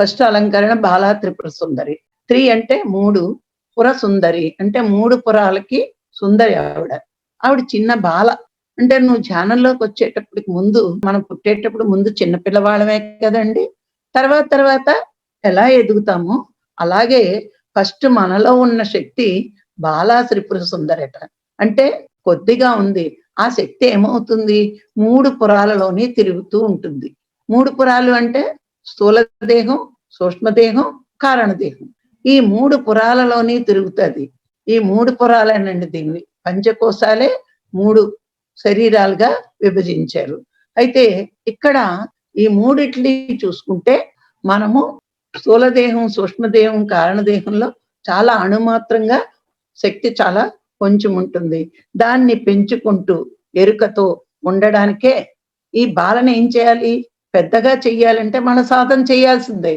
First అలంకరణ బాలా త్రిపుర సుందరి. 3 అంటే 3 పుర సుందరి అంటే 3 పురాలకి సుందరి ఆవిడ. ఆవిడ చిన్న బాల. అంటే నువ్వు ధ్యానంలోకొచ్చేటప్పటికి ముందు మనం పుట్టేటప్పుడు ముందు చిన్న పిల్లవాళ్ళమే కదండీ! తర్వాత తర్వాత ఎలా ఎదుగుతామో అలాగే ఫస్ట్ మనలో ఉన్న శక్తి బాలా త్రిపుర సుందరట. అంటే కొద్దిగా ఉంది. ఆ శక్తి ఏమవుతుంది? 3 పురాలలోని తిరుగుతూ ఉంటుంది. 3 పురాలు అంటే స్థూల దేహం, సూక్ష్మదేహం, కారణదేహం. ఈ 3 పురాలలోని తిరుగుతది. ఈ 3 పురాలేనండి దీన్ని. పంచకోశాలే 3 శరీరాలుగా విభజించారు. అయితే ఇక్కడ ఈ మూడిటిని చూసుకుంటే మనము స్థూలదేహం, సూక్ష్మదేహం, కారణదేహంలో చాలా అణుమాత్రంగా శక్తి చాలా కొంచెం ఉంటుంది. దాన్ని పెంచుకుంటూ ఎరుకతో ఉండడానికే ఈ బాలను ఏం చేయాలి? పెద్దగా చెయ్యాలంటే మన సాధన చేయాల్సిందే.